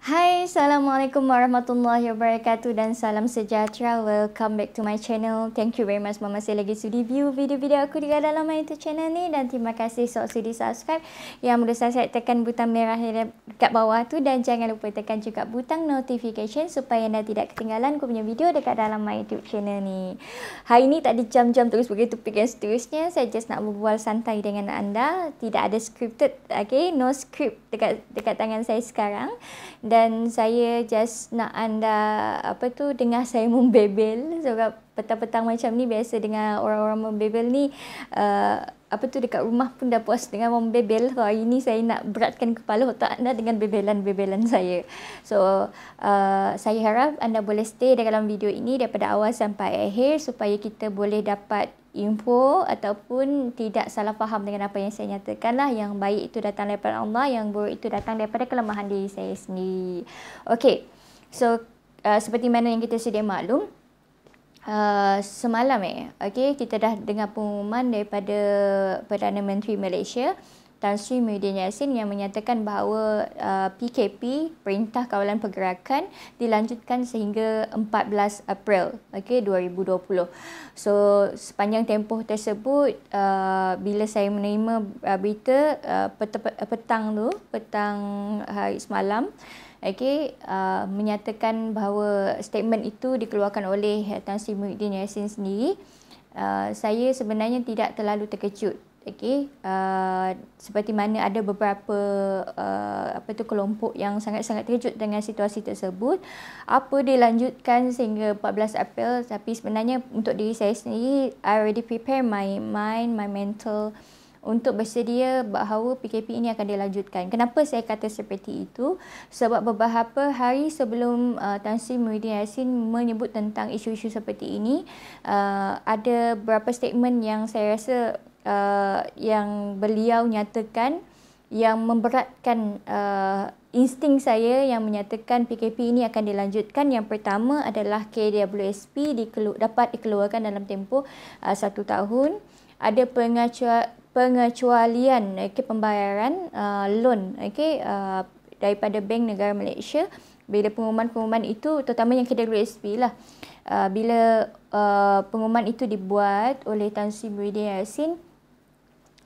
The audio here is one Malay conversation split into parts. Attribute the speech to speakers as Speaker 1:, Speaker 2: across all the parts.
Speaker 1: Hai, Assalamualaikum warahmatullahi wabarakatuh dan salam sejahtera. Welcome back to my channel. Thank you very much masih lagi sudi view video-video aku di dalam YouTube channel ni, dan terima kasih sok sudi subscribe. Yang mudah saya tekan butang merah dekat bawah tu, dan jangan lupa tekan juga butang notification supaya anda tidak ketinggalan aku punya video dekat dalam my YouTube channel ni. Hari ni tak ada jam-jam terus begitu topik dan seterusnya. Saya just nak berbual santai dengan anda. Tidak ada scripted, okay? No script dekat tangan saya sekarang. Dan saya just nak anda dengar saya membebel. Sebab petang-petang macam ni biasa dengar orang-orang membebel ni, dekat rumah pun dah puas dengan membebel. So, hari ni saya nak beratkan kepala otak anda dengan bebelan-bebelan saya. So saya harap anda boleh stay dalam video ini daripada awal sampai akhir supaya kita boleh dapat info ataupun tidak salah faham dengan apa yang saya nyatakan lah. Yang baik itu datang daripada Allah, yang buruk itu datang daripada kelemahan diri saya sendiri. Okay, so seperti mana yang kita sedia maklum, semalam okay, kita dah dengar pengumuman daripada Perdana Menteri Malaysia Tan Sri Muhyiddin Yassin yang menyatakan bahawa PKP, Perintah Kawalan Pergerakan, dilanjutkan sehingga 14 April 2020. So sepanjang tempoh tersebut, bila saya menerima berita petang hari semalam, menyatakan bahawa statement itu dikeluarkan oleh Tan Sri Muhyiddin Yassin sendiri, saya sebenarnya tidak terlalu terkejut. Seperti mana ada beberapa kelompok yang sangat-sangat terkejut dengan situasi tersebut. Apa dilanjutkan sehingga 14 April, tapi sebenarnya untuk diri saya sendiri, I already prepare my mind, my mental untuk bersedia bahawa PKP ini akan dilanjutkan. Kenapa saya kata seperti itu? Sebab beberapa hari sebelum Tan Sri Muhyiddin Yassin menyebut tentang isu-isu seperti ini, ada beberapa statement yang saya rasa yang beliau nyatakan yang memberatkan insting saya yang menyatakan PKP ini akan dilanjutkan. Yang pertama adalah KWSP dapat dikeluarkan dalam tempoh 1 tahun. Ada pengecualian pembayaran loan daripada Bank Negara Malaysia. Bila pengumuman itu, terutama yang KWSP lah, bila pengumuman itu dibuat oleh Tan Sri Muhyiddin Yassin,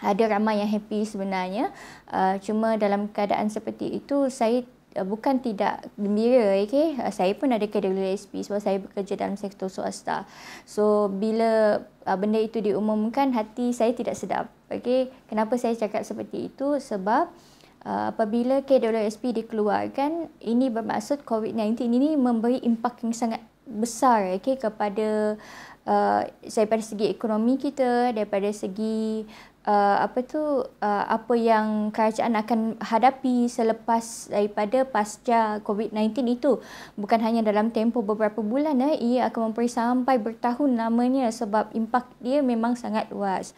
Speaker 1: ada ramai yang happy sebenarnya. Cuma dalam keadaan seperti itu, saya bukan tidak gembira. Saya pun ada KWSP sebab saya bekerja dalam sektor swasta. So bila benda itu diumumkan, hati saya tidak sedap. Kenapa saya cakap seperti itu? Sebab apabila KWSP dikeluarkan, ini bermaksud COVID-19 ini memberi impak yang sangat besar kepada daripada segi ekonomi kita, daripada segi apa yang kerajaan akan hadapi selepas daripada pasca COVID-19 itu. Bukan hanya dalam tempoh beberapa bulan, ia akan memberi sampai bertahun lamanya sebab impak dia memang sangat luas.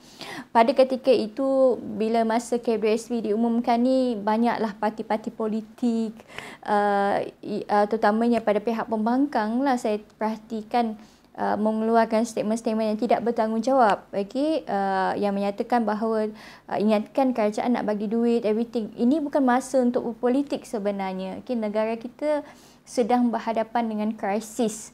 Speaker 1: Pada ketika itu, bila masa KWSP diumumkan ni, banyaklah parti-parti politik, terutamanya pada pihak pembangkang lah, saya perhatikan mengeluarkan statement-statement yang tidak bertanggungjawab, yang menyatakan bahawa ingatkan kerajaan nak bagi duit, everything. Ini bukan masa untuk berpolitik sebenarnya. Negara kita sedang berhadapan dengan krisis,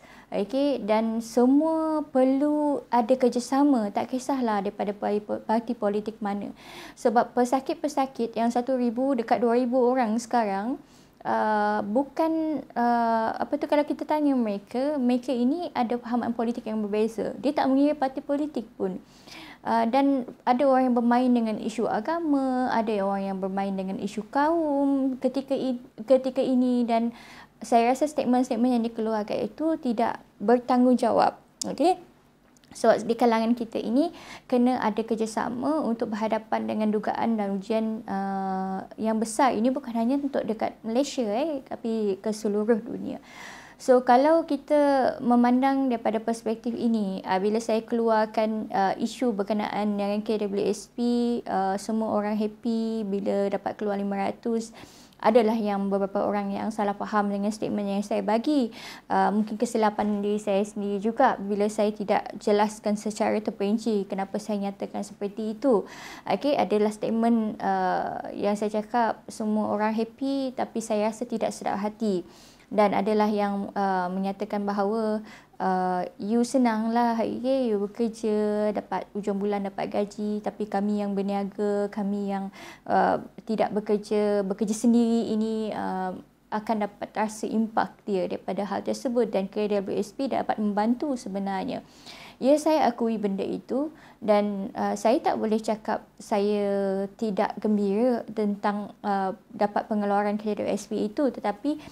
Speaker 1: dan semua perlu ada kerjasama, tak kisahlah daripada parti politik mana. Sebab pesakit-pesakit yang 1,000 dekat 2,000 orang sekarang, bukan kalau kita tanya mereka ini ada fahaman politik yang berbeza. Dia tak mengira parti politik pun. Dan ada orang yang bermain dengan isu agama, ada orang yang bermain dengan isu kaum ketika ini, dan saya rasa statement-statement yang dikeluarkan itu tidak bertanggungjawab. So di kalangan kita ini kena ada kerjasama untuk berhadapan dengan dugaan dan ujian yang besar. Ini bukan hanya untuk dekat Malaysia tapi ke seluruh dunia. So kalau kita memandang daripada perspektif ini, bila saya keluarkan isu berkenaan dengan KWSP, semua orang happy bila dapat keluar 500 adalah yang beberapa orang yang salah faham dengan statement yang saya bagi. Mungkin kesilapan diri saya sendiri juga bila saya tidak jelaskan secara terperinci kenapa saya nyatakan seperti itu. Okey, adalah statement yang saya cakap semua orang happy tapi saya rasa tidak sedap hati. Dan adalah yang menyatakan bahawa you senanglah, you bekerja, dapat hujung bulan dapat gaji, tapi kami yang berniaga, kami yang tidak bekerja sendiri ini akan dapat rasa impak dia daripada hal tersebut, dan KWSP dapat membantu sebenarnya. Ya, saya akui benda itu, dan saya tak boleh cakap saya tidak gembira tentang dapat pengeluaran KWSP itu, tetapi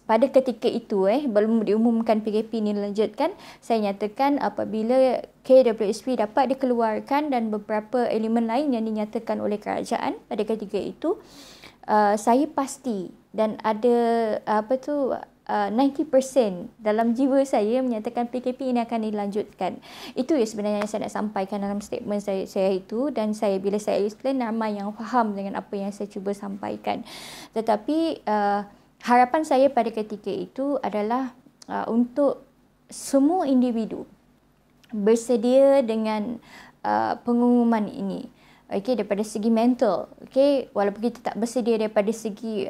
Speaker 1: pada ketika itu belum diumumkan PKP ini dilanjutkan, saya nyatakan apabila KWSP dapat dikeluarkan dan beberapa elemen lain yang dinyatakan oleh kerajaan pada ketika itu, saya pasti dan ada 90% dalam jiwa saya menyatakan PKP ini akan dilanjutkan. Itu ya sebenarnya yang saya nak sampaikan dalam statement saya itu, dan bila saya explain, ramai yang faham dengan apa yang saya cuba sampaikan. Tetapi harapan saya pada ketika itu adalah untuk semua individu bersedia dengan pengumuman ini. Okey, daripada segi mental, okey, walaupun kita tak bersedia daripada segi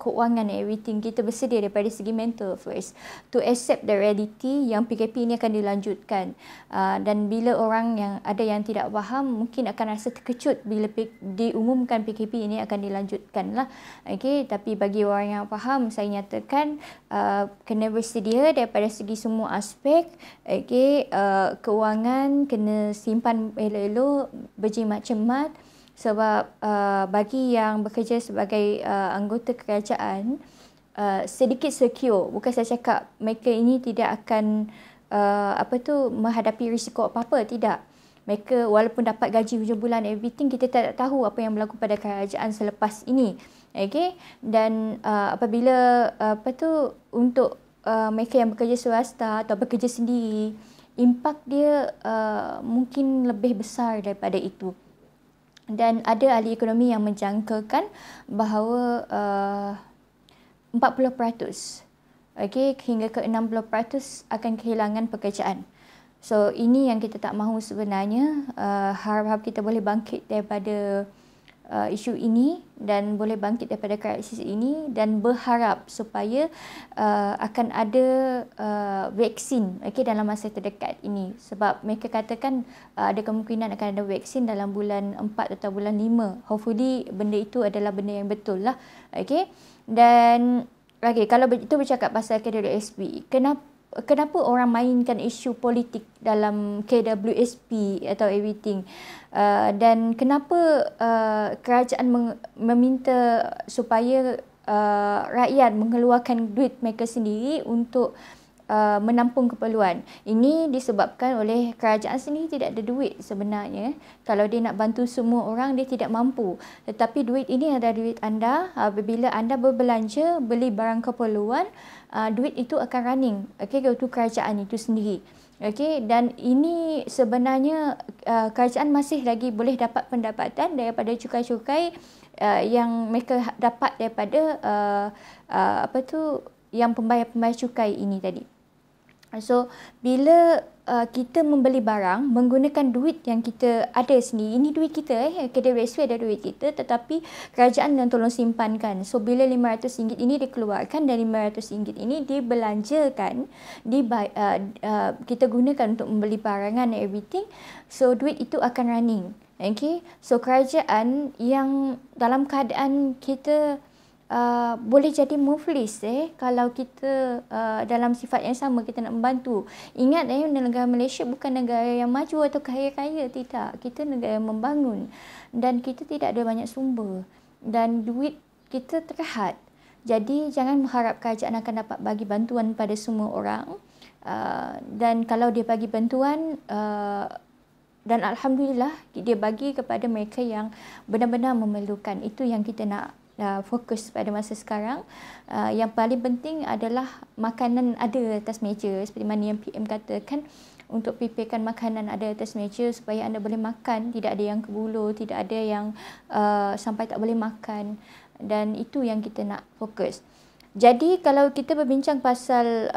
Speaker 1: keuangan and everything, kita bersedia daripada segi mental first to accept the reality yang PKP ini akan dilanjutkan. Dan bila orang yang ada yang tidak faham mungkin akan rasa terkejut bila diumumkan PKP ini akan dilanjutkan lah. Okey, tapi bagi orang yang faham, saya nyatakan kena bersedia daripada segi semua aspek. Okey, keuangan kena simpan elok-elok, berjimat cermat, sebab bagi yang bekerja sebagai anggota kerajaan sedikit secure. Bukan saya cakap mereka ini tidak akan menghadapi risiko apa-apa, tidak. Mereka walaupun dapat gaji hujung bulan everything, kita tak tahu apa yang berlaku pada kerajaan selepas ini. Okey, dan apabila untuk mereka yang bekerja swasta atau bekerja sendiri, impak dia mungkin lebih besar daripada itu. Dan ada ahli ekonomi yang menjangkakan bahawa 40%, okey, hingga ke 60% akan kehilangan pekerjaan. So ini yang kita tak mahu sebenarnya. Harap-harap kita boleh bangkit daripada isu ini dan boleh bangkit daripada krisis ini, dan berharap supaya akan ada vaksin dalam masa terdekat ini, sebab mereka katakan ada kemungkinan akan ada vaksin dalam bulan 4 atau bulan 5. Hopefully benda itu adalah benda yang betul lah. Dan kalau itu bercakap pasal KWSP, kenapa orang mainkan isu politik dalam KWSP atau everything, dan kenapa kerajaan meminta supaya rakyat mengeluarkan duit mereka sendiri untuk menampung keperluan. Ini disebabkan oleh kerajaan sendiri tidak ada duit sebenarnya. Kalau dia nak bantu semua orang, dia tidak mampu. Tetapi duit ini adalah duit anda. Apabila anda berbelanja, beli barang keperluan, duit itu akan running, untuk kerajaan itu sendiri. Dan ini sebenarnya kerajaan masih lagi boleh dapat pendapatan daripada cukai-cukai yang mereka dapat daripada yang pembayar-pembayar cukai ini tadi. So bila kita membeli barang menggunakan duit yang kita ada sendiri, ini duit kita, KWSP ada duit kita, tetapi kerajaan dan tolong simpankan. So bila RM500 ini dikeluarkan dan RM500 ini dibelanjakan, kita gunakan untuk membeli barangan and everything, so duit itu akan running. So kerajaan yang dalam keadaan kita boleh jadi muflis kalau kita dalam sifat yang sama kita nak membantu. Ingat negara Malaysia bukan negara yang maju atau kaya-kaya, tidak. Kita negara yang membangun dan kita tidak ada banyak sumber dan duit kita terhad. Jadi jangan mengharap kerajaan akan dapat bagi bantuan pada semua orang, dan kalau dia bagi bantuan dan alhamdulillah dia bagi kepada mereka yang benar-benar memerlukan. Itu yang kita nak fokus pada masa sekarang. Yang paling penting adalah makanan ada atas meja, seperti mana yang PM katakan, untuk preparekan makanan ada atas meja supaya anda boleh makan, tidak ada yang kebulur, tidak ada yang sampai tak boleh makan. dan itu yang kita nak fokus. Jadi kalau kita berbincang pasal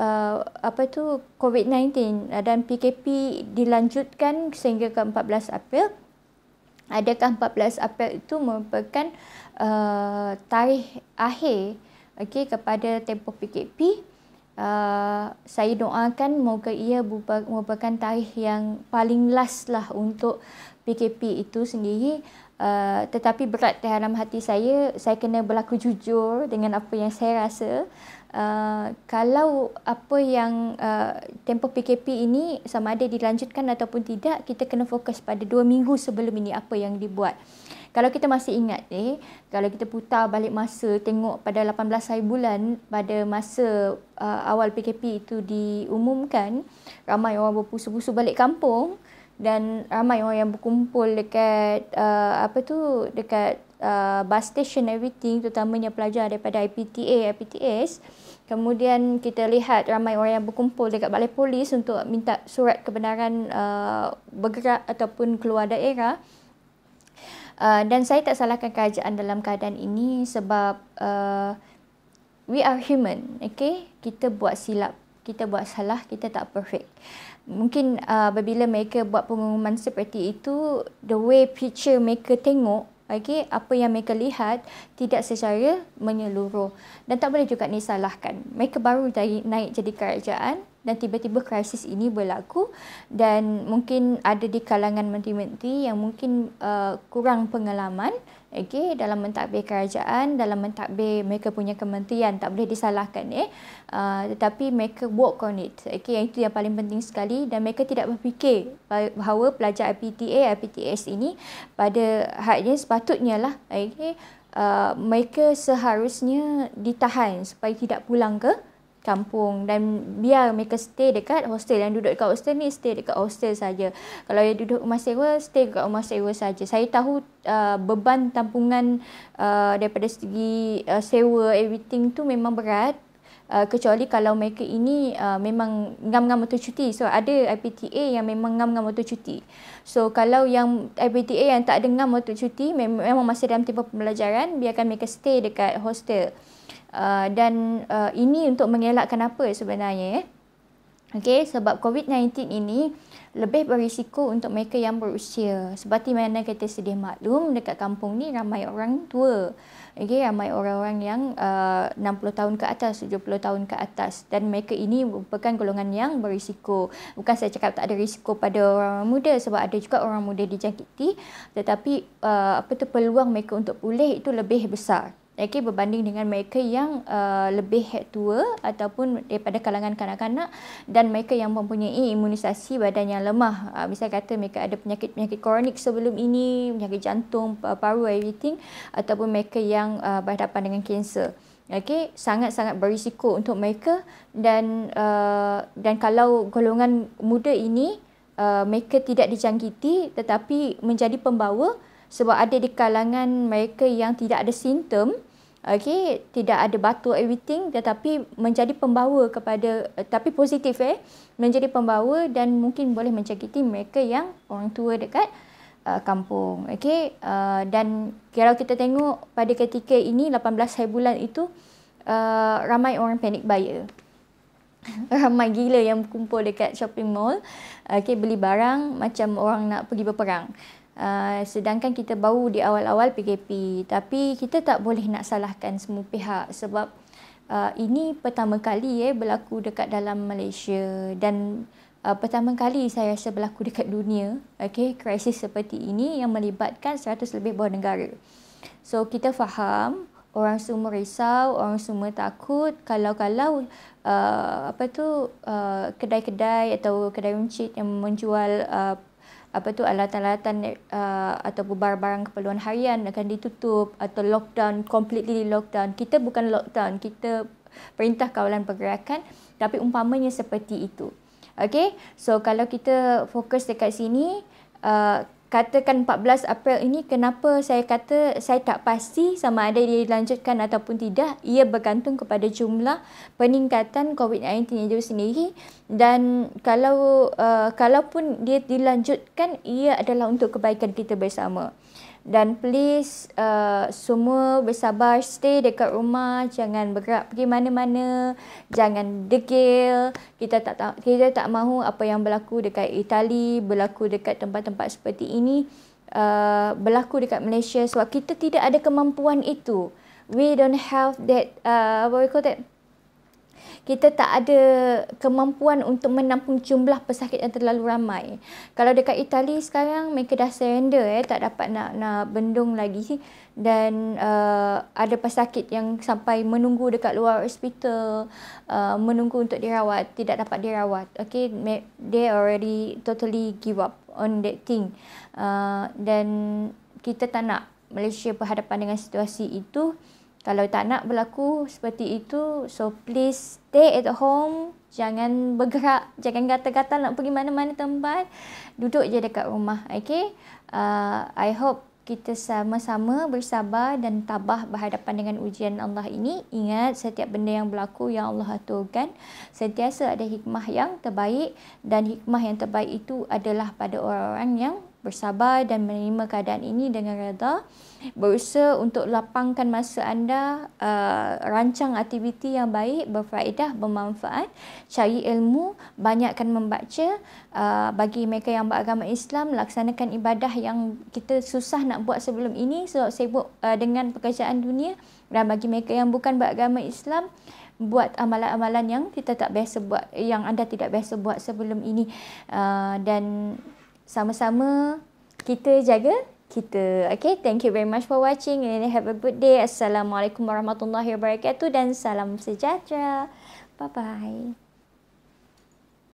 Speaker 1: COVID-19 dan PKP dilanjutkan sehingga ke 14 April, adakah 14 April itu merupakan tarikh akhir kepada tempoh PKP? Saya doakan moga ia merupakan tarikh yang paling last lah untuk PKP itu sendiri. Tetapi berat dalam hati saya kena berlaku jujur dengan apa yang saya rasa. Kalau apa yang tempoh PKP ini sama ada dilanjutkan ataupun tidak, kita kena fokus pada 2 minggu sebelum ini apa yang dibuat. Kalau kita masih ingat kalau kita putar balik masa, tengok pada 18 hari bulan pada masa awal PKP itu diumumkan, ramai orang berpusu-pusu balik kampung dan ramai orang yang berkumpul dekat dekat bus station everything, terutamanya pelajar daripada IPTA, IPTS. Kemudian kita lihat ramai orang yang berkumpul dekat balai polis untuk minta surat kebenaran bergerak ataupun keluar daerah. Dan saya tak salahkan kerajaan dalam keadaan ini sebab we are human, kita buat silap, kita buat salah, kita tak perfect. Mungkin apabila mereka buat pengumuman seperti itu, the way picture mereka tengok, apa yang mereka lihat tidak secara menyeluruh, dan tak boleh juga disalahkan. Mereka baru naik jadi kerajaan dan tiba-tiba krisis ini berlaku, dan mungkin ada di kalangan menteri-menteri yang mungkin kurang pengalaman dalam mentadbir kerajaan, dalam mentadbir mereka punya kementerian, tak boleh disalahkan tetapi mereka work on it. Yang itu yang paling penting sekali, dan mereka tidak berfikir bahawa pelajar IPTA, IPTS ini pada hadnya sepatutnya lah mereka seharusnya ditahan supaya tidak pulang ke kampung, dan biar mereka stay dekat hostel. Yang duduk dekat hostel ni stay dekat hostel saja. Kalau yang duduk rumah sewa, stay dekat rumah sewa saja. Saya tahu beban tampungan daripada segi sewa everything tu memang berat, kecuali kalau mereka ini memang ngam-ngam betul cuti. So ada IPTA yang memang ngam-ngam betul cuti. So kalau yang IPTA yang tak ada ngam betul cuti, memang masih dalam tempoh pembelajaran, biarkan mereka stay dekat hostel. Dan ini untuk mengelakkan apa sebenarnya sebab COVID-19 ini lebih berisiko untuk mereka yang berusia. Seperti mana kita sedia maklum, dekat kampung ni ramai orang tua, ramai orang-orang yang 60 tahun ke atas, 70 tahun ke atas, dan mereka ini merupakan golongan yang berisiko. Bukan saya cakap tak ada risiko pada orang muda, sebab ada juga orang muda dijangkiti, tetapi peluang mereka untuk pulih itu lebih besar berbanding dengan mereka yang lebih tua ataupun daripada kalangan kanak-kanak, dan mereka yang mempunyai imunisasi badan yang lemah. Misalnya kata mereka ada penyakit kronik sebelum ini, penyakit jantung, paru, everything, ataupun mereka yang berhadapan dengan kanser. Sangat-sangat berisiko untuk mereka, dan kalau golongan muda ini mereka tidak dijangkiti tetapi menjadi pembawa, sebab ada di kalangan mereka yang tidak ada simptom, tidak ada batuk everything, tetapi menjadi pembawa kepada, tapi positif menjadi pembawa dan mungkin boleh menjangkiti mereka yang orang tua dekat kampung. Dan kalau kita tengok pada ketika ini 18 hari bulan itu, ramai orang panic buyer. Ramai gila yang berkumpul dekat shopping mall, beli barang macam orang nak pergi berperang. Sedangkan kita baru di awal-awal PKP, tapi kita tak boleh nak salahkan semua pihak sebab ini pertama kali berlaku dekat dalam Malaysia, dan pertama kali saya rasa berlaku dekat dunia, krisis seperti ini yang melibatkan 100 lebih buah negara. So kita faham, orang semua risau, orang semua takut kalau kedai-kedai atau kedai runcit yang menjual alatan-alatan atau barang-barang keperluan harian akan ditutup atau lockdown, completely lockdown. Kita bukan lockdown, kita perintah kawalan pergerakan, tapi umpamanya seperti itu. So kalau kita fokus dekat sini, katakan 14 April ini, kenapa saya kata saya tak pasti sama ada dia dilanjutkan ataupun tidak. Ia bergantung kepada jumlah peningkatan COVID-19 itu sendiri, dan kalaupun dia dilanjutkan, ia adalah untuk kebaikan kita bersama. Dan please semua bersabar, stay dekat rumah, jangan bergerak pergi mana-mana, jangan degil. Kita tak mahu apa yang berlaku dekat Itali, berlaku dekat tempat-tempat seperti ini, berlaku dekat Malaysia, sebab kita tidak ada kemampuan itu. We don't have that what we call that, kita tak ada kemampuan untuk menampung jumlah pesakit yang terlalu ramai. Kalau dekat Itali sekarang mereka dah surrender, tak dapat nak bendung lagi, dan ada pesakit yang sampai menunggu dekat luar hospital, menunggu untuk dirawat, tidak dapat dirawat. Okay, they already totally give up on that thing. Dan kita tak nak Malaysia berhadapan dengan situasi itu. Kalau tak nak berlaku seperti itu, so please stay at home. Jangan bergerak, jangan gatal-gatal nak pergi mana-mana tempat. Duduk je dekat rumah, okay? I hope kita sama-sama bersabar dan tabah berhadapan dengan ujian Allah ini. Ingat, setiap benda yang berlaku yang Allah aturkan, sentiasa ada hikmah yang terbaik. Dan hikmah yang terbaik itu adalah pada orang-orang yang bersabar dan menerima keadaan ini dengan redha, berusaha untuk lapangkan masa anda, rancang aktiviti yang baik, berfaedah, bermanfaat, cari ilmu, banyakkan membaca. Bagi mereka yang beragama Islam, laksanakan ibadah yang kita susah nak buat sebelum ini sebab sibuk dengan pekerjaan dunia. Dan bagi mereka yang bukan beragama Islam, buat amalan-amalan yang kita tak biasa buat, yang anda tidak biasa buat sebelum ini. Dan sama-sama kita jaga kita. Okay, thank you very much for watching and have a good day. Assalamualaikum warahmatullahi wabarakatuh dan salam sejahtera. Bye-bye.